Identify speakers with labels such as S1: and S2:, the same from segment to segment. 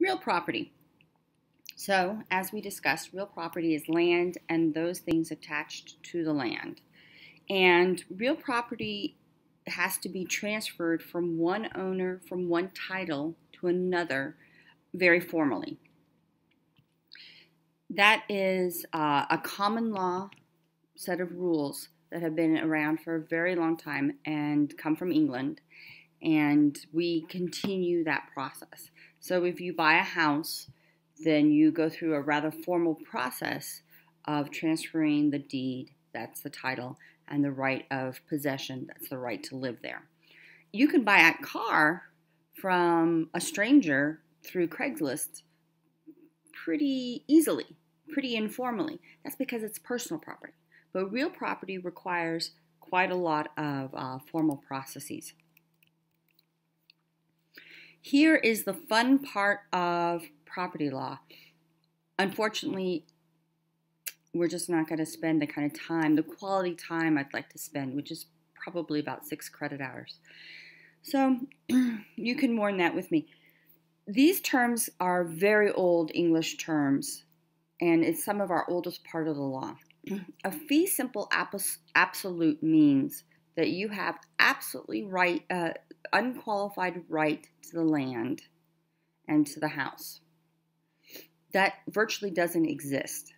S1: Real property. So, as we discussed, real property is land and those things attached to the land. And real property has to be transferred from one owner, from one title to another very formally. That is a common law set of rules that have been around for a very long time and come from England. And we continue that process. So if you buy a house, then you go through a rather formal process of transferring the deed, that's the title, and the right of possession, that's the right to live there. You can buy a car from a stranger through Craigslist pretty easily, pretty informally. That's because it's personal property. But real property requires quite a lot of formal processes. Here is the fun part of property law. Unfortunately, we're just not going to spend the kind of time, the quality time I'd like to spend, which is probably about 6 credit hours. So you can mourn that with me. These terms are very old English terms, and it's some of our oldest part of the law. A fee simple absolute means that you have absolutely right, unqualified right to the land and to the house. That virtually doesn't exist.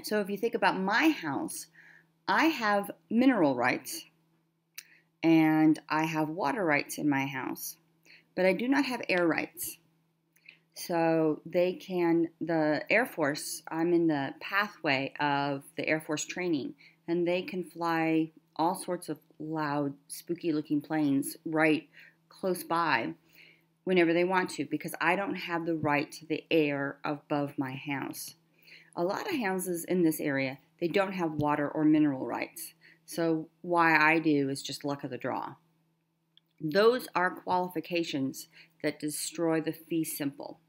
S1: So if you think about my house, I have mineral rights and I have water rights in my house, but I do not have air rights. So the Air Force, I'm in the pathway of the Air Force training, and they can fly all sorts of loud, spooky-looking planes right close by whenever they want to, because I don't have the right to the air above my house. A lot of houses in this area, they don't have water or mineral rights. So why I do is just luck of the draw. Those are qualifications that destroy the fee simple.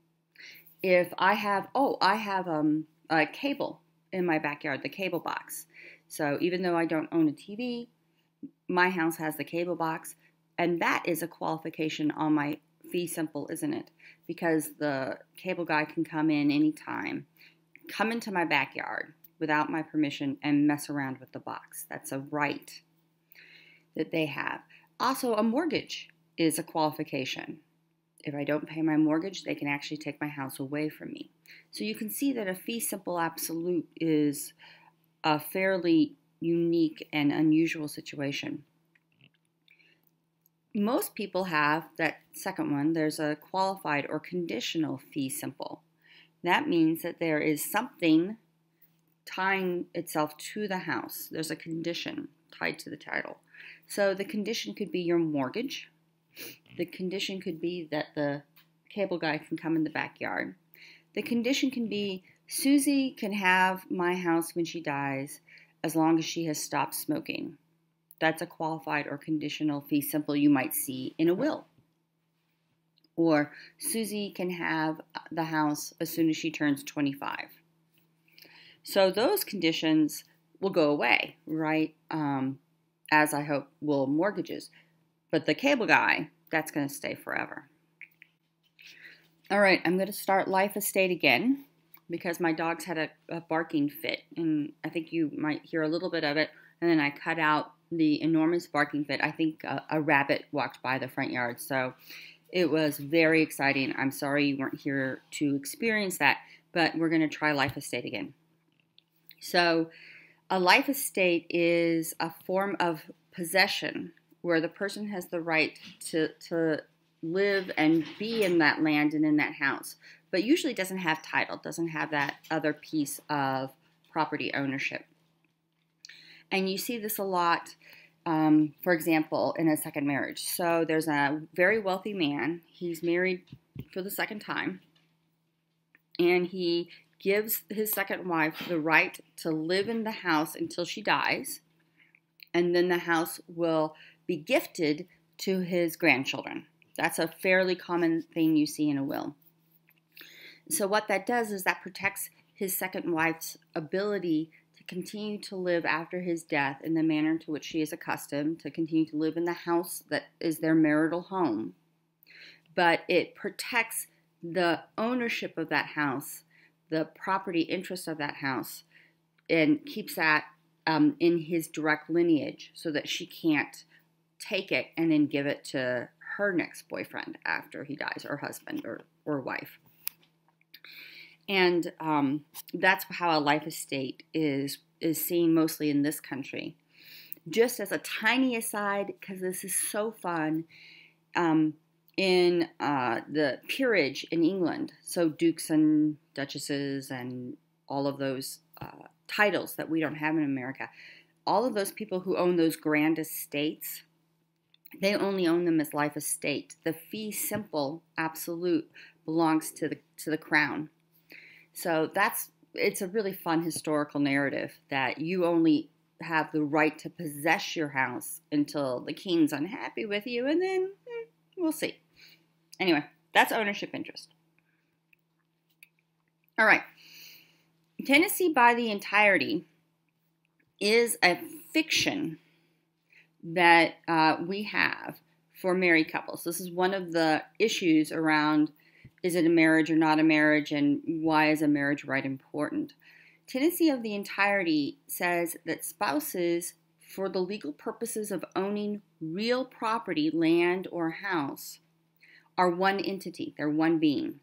S1: If I have, a cable in my backyard, the cable box. So even though I don't own a TV, my house has the cable box, and that is a qualification on my fee simple, isn't it? Because the cable guy can come in anytime, come into my backyard without my permission and mess around with the box. That's a right that they have. Also, a mortgage is a qualification. If I don't pay my mortgage, they can actually take my house away from me. So you can see that a fee simple absolute is a fairly unique and unusual situation. Most people have that second one. There's a qualified or conditional fee simple. That means that there is something tying itself to the house. There's a condition tied to the title. So the condition could be your mortgage. The condition could be that the cable guy can come in the backyard. The condition can be Susie can have my house when she dies as long as she has stopped smoking. That's a qualified or conditional fee simple you might see in a will. Or Susie can have the house as soon as she turns 25. So those conditions will go away, right? As I hope will mortgages. But the cable guy, that's going to stay forever. All right, I'm going to start life estate again because my dog's had a barking fit, and I think you might hear a little bit of it, and then I cut out the enormous barking fit. I think a rabbit walked by the front yard, so it was very exciting. I'm sorry you weren't here to experience that, but we're going to try life estate again. So a life estate is a form of possession where the person has the right to live and be in that land and in that house, but usually doesn't have title, doesn't have that other piece of property ownership. And you see this a lot, for example, in a second marriage. So there's a very wealthy man. He's married for the second time, and he gives his second wife the right to live in the house until she dies, and then the house will be gifted to his grandchildren. That's a fairly common thing you see in a will. So what that does is that protects his second wife's ability to continue to live after his death in the manner to which she is accustomed, to continue to live in the house that is their marital home. But it protects the ownership of that house, the property interest of that house, and keeps that in his direct lineage so that she can't take it and then give it to her next boyfriend after he dies, or husband, or wife. And that's how a life estate is seen mostly in this country. Just as a tiny aside, because this is so fun, in the peerage in England, so dukes and duchesses and all of those titles that we don't have in America, all of those people who own those grand estates, they only own them as life estate. The fee simple absolute belongs to the crown. So it's a really fun historical narrative that you only have the right to possess your house until the king's unhappy with you, and then we'll see. Anyway, that's ownership interest. All right. Tenancy by the entirety is a fiction that we have for married couples. This is one of the issues around, is it a marriage or not a marriage, and why is a marriage right important? Tenancy of the entirety says that spouses, for the legal purposes of owning real property, land or house, are one entity. They're one being.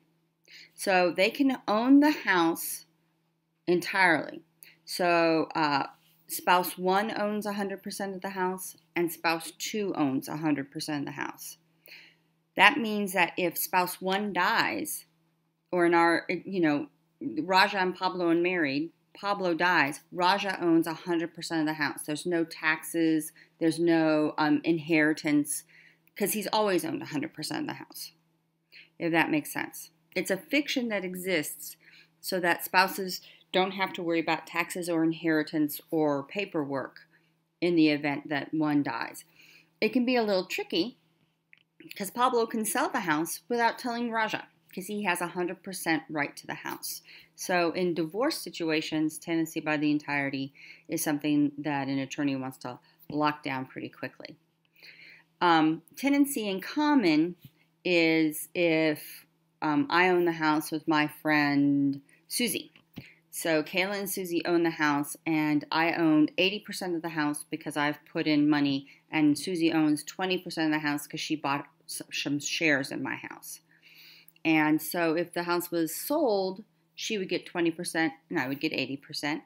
S1: So they can own the house entirely. So spouse 1 owns 100% of the house, and spouse 2 owns 100% of the house. That means that if spouse 1 dies, or in our, Raja and Pablo are married, Pablo dies, Raja owns 100% of the house. There's no taxes, there's no inheritance, because he's always owned 100% of the house, if that makes sense. It's a fiction that exists so that spouses don't have to worry about taxes or inheritance or paperwork in the event that one dies. It can be a little tricky because Pablo can sell the house without telling Raja, because he has 100% right to the house. So in divorce situations, tenancy by the entirety is something that an attorney wants to lock down pretty quickly. Tenancy in common is if I own the house with my friend Susie. So Kayla and Susie own the house, and I own 80% of the house because I've put in money, and Susie owns 20% of the house because she bought some shares in my house. And so if the house was sold, she would get 20% and I would get 80%.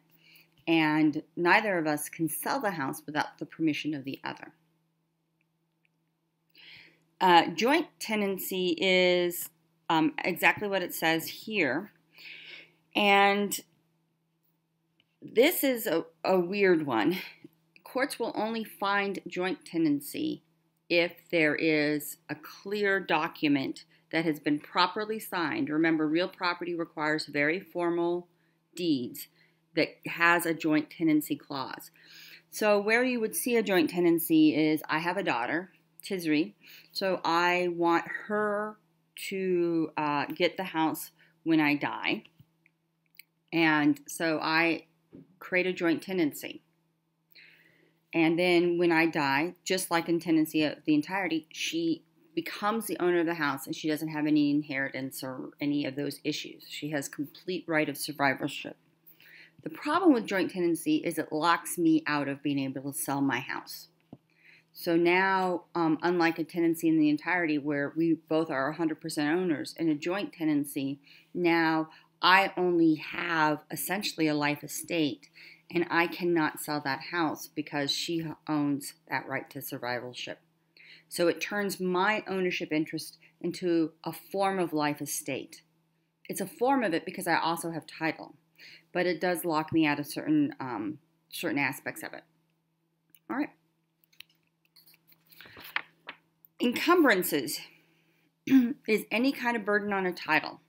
S1: And neither of us can sell the house without the permission of the other. Joint tenancy is exactly what it says here. And this is a weird one. Courts will only find joint tenancy if there is a clear document that has been properly signed. Remember, real property requires very formal deeds that has a joint tenancy clause. So where you would see a joint tenancy is, I have a daughter, Tisri, so I want her to get the house when I die. And so I create a joint tenancy. And then when I die, just like in tenancy of the entirety, she becomes the owner of the house and she doesn't have any inheritance or any of those issues. She has complete right of survivorship. The problem with joint tenancy is it locks me out of being able to sell my house. So now, unlike a tenancy in the entirety where we both are 100% owners, in a joint tenancy, now I only have essentially a life estate, and I cannot sell that house because she owns that right to survivorship. So it turns my ownership interest into a form of life estate. It's a form of it because I also have title, but it does lock me out of certain aspects of it. All right. Encumbrances is any kind of burden on a title.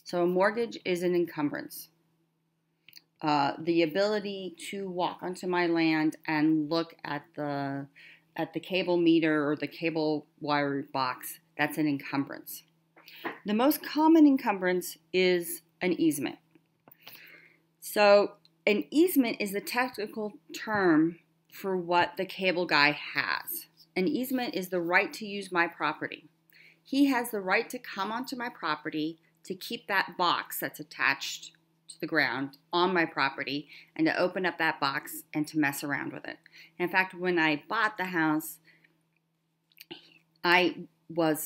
S1: So a mortgage is an encumbrance. The ability to walk onto my land and look at the cable meter or the cable wire box, that's an encumbrance. The most common encumbrance is an easement. So an easement is the technical term for what the cable guy has. An easement is the right to use my property. he has the right to come onto my property to keep that box that's attached to the ground on my property and to open up that box and to mess around with it. In fact, when I bought the house, I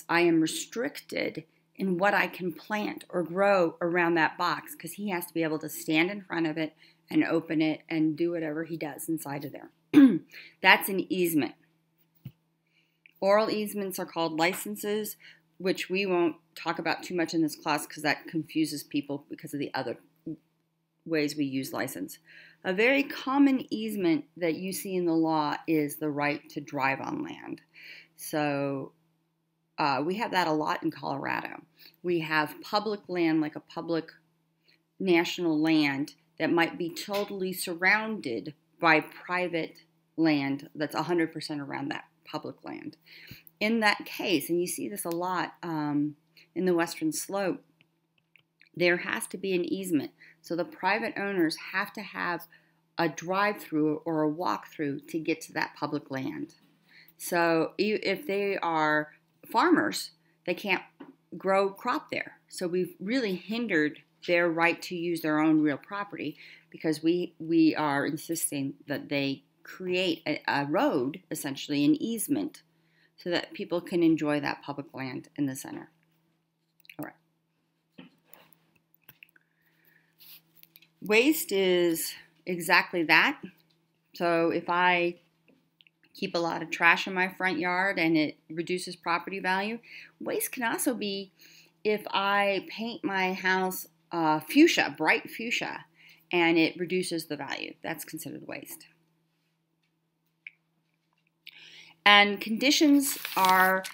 S1: am restricted in what I can plant or grow around that box because he has to be able to stand in front of it and open it and do whatever he does inside of there. That's an easement. Oral easements are called licenses, which we won't talk about too much in this class because that confuses people because of the other ways we use license. A very common easement that you see in the law is the right to drive on land. So we have that a lot in Colorado. We have public land, like a public national land, that might be totally surrounded by private land that's 100% around that public land. In that case, and you see this a lot in the Western Slope, there has to be an easement. So the private owners have to have a drive-through or a walk-through to get to that public land. So if they are farmers, they can't grow crop there. So we've really hindered their right to use their own real property because we are insisting that they create a road, essentially an easement, so that people can enjoy that public land in the center. All right. Waste is exactly that. So if I keep a lot of trash in my front yard and it reduces property value, waste can also be if I paint my house fuchsia, bright fuchsia, and it reduces the value. That's considered waste. And conditions are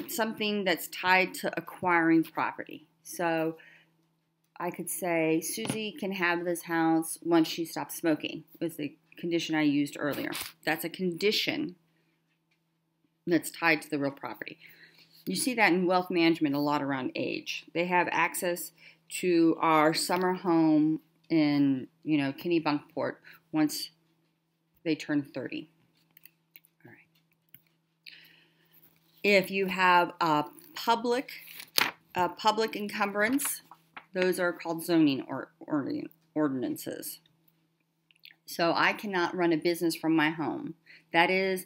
S1: something that's tied to acquiring property. So I could say Susie can have this house once she stops smoking, was the condition I used earlier. That's a condition that's tied to the real property. You see that in wealth management a lot around age. They have access to our summer home in, Kennebunkport once they turn 30. All right. If you have a public encumbrance, those are called zoning ordinances. So I cannot run a business from my home. That is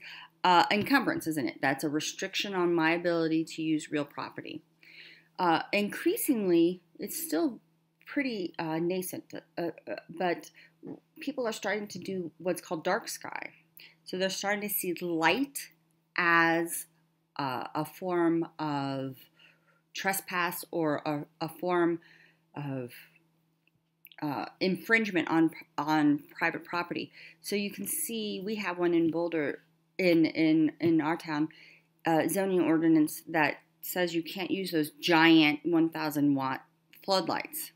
S1: encumbrance, isn't it? That's a restriction on my ability to use real property. Increasingly, it's still pretty nascent, but people are starting to do what's called dark sky. So they're starting to see light as a form of trespass or a form of infringement on private property. So you can see we have one in Boulder in our town, zoning ordinance that says you can't use those giant 1,000 watt floodlights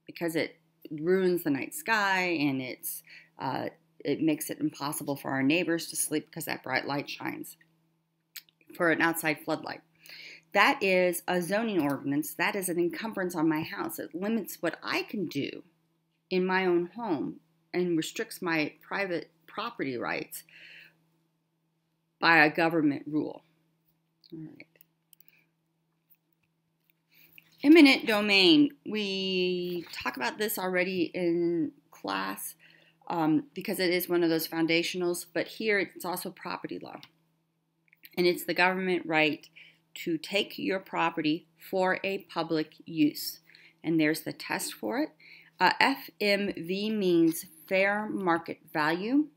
S1: because it ruins the night sky and it makes it impossible for our neighbors to sleep because that bright light shines for an outside floodlight. That is a zoning ordinance. That is an encumbrance on my house. It limits what I can do in my own home and restricts my private property rights by a government rule. All right. Eminent domain. We talk about this already in class because it is one of those foundationals, but here it's also property law. And it's the government right to take your property for a public use. And there's the test for it. FMV means fair market value.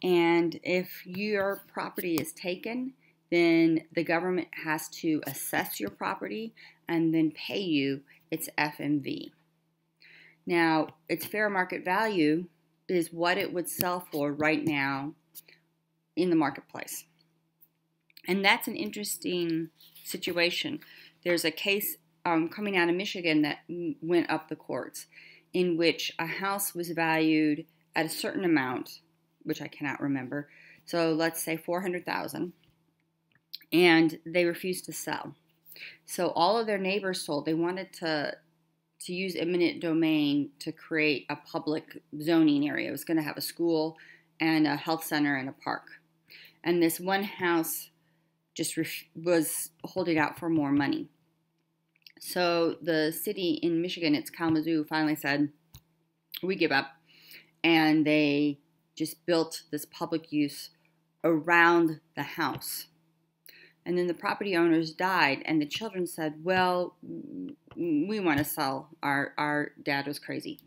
S1: And if your property is taken, then the government has to assess your property and then pay you its FMV. Now, its fair market value is what it would sell for right now in the marketplace. And that's an interesting situation. There's a case coming out of Michigan that went up the courts in which a house was valued at a certain amount, which I cannot remember. So let's say $400,000, and they refused to sell. So all of their neighbors sold. They wanted to use eminent domain to create a public zoning area. It was going to have a school and a health center and a park. And this one house just was holding out for more money. So the city in Michigan, it's Kalamazoo, finally said, we give up. And they just built this public use around the house. And then the property owners died, and the children said, well, we want to sell. Our dad was crazy.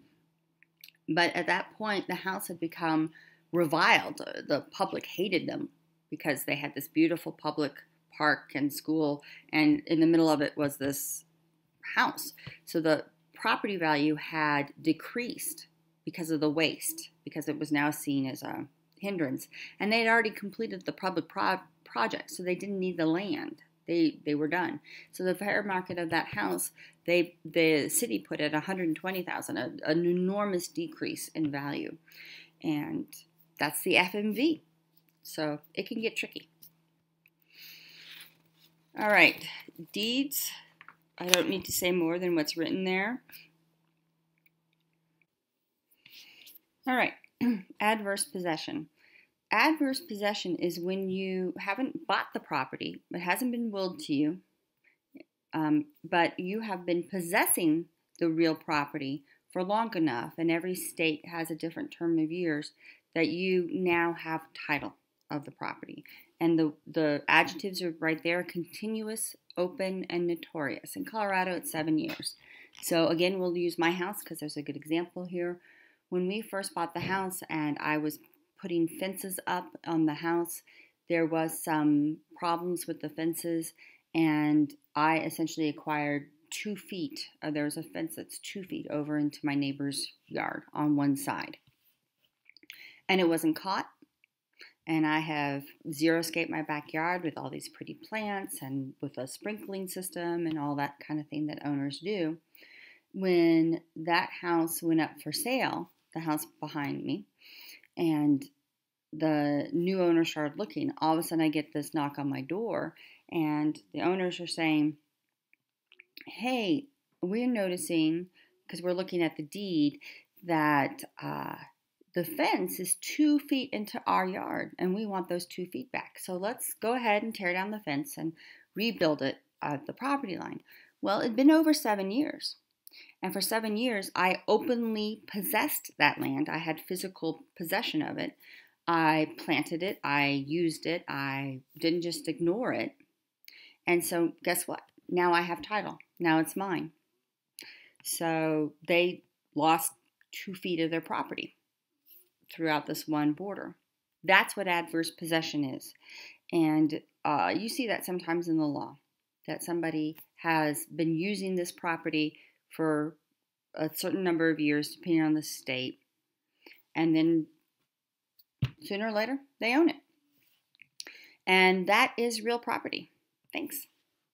S1: But at that point, the house had become reviled. The public hated them because they had this beautiful public park and school, and in the middle of it was this house. So the property value had decreased because of the waste, because it was now seen as a hindrance. And they had already completed the public project, so they didn't need the land. They were done. So the fair market of that house, the city put at $120,000, an enormous decrease in value. And that's the FMV. So it can get tricky. All right, deeds. I don't need to say more than what's written there. All right, adverse possession. Adverse possession is when you haven't bought the property, it hasn't been willed to you, but you have been possessing the real property for long enough, and every state has a different term of years, that you now have title of the property. And the adjectives are right there: continuous, open, and notorious. In Colorado, it's 7 years. So again, we'll use my house because there's a good example here. When we first bought the house and I was putting fences up on the house, there was some problems with the fences, and I essentially acquired 2 feet. There was a fence that's 2 feet over into my neighbor's yard on one side. And it wasn't caught. And I have xeriscaped my backyard with all these pretty plants and with a sprinkling system and all that kind of thing that owners do. When that house went up for sale, the house behind me, and the new owner started looking, all of a sudden I get this knock on my door, and the owners are saying, hey, we're noticing, because we're looking at the deed, that the fence is 2 feet into our yard, and we want those 2 feet back. So let's go ahead and tear down the fence and rebuild it at the property line. Well, it'd been over 7 years. And for 7 years, I openly possessed that land. I had physical possession of it. I planted it. I used it. I didn't just ignore it. And so guess what? Now I have title. Now it's mine. So they lost 2 feet of their property throughout this one border. That's what adverse possession is. And you see that sometimes in the law, that somebody has been using this property for a certain number of years, depending on the state, and then sooner or later, they own it. And that is real property. Thanks.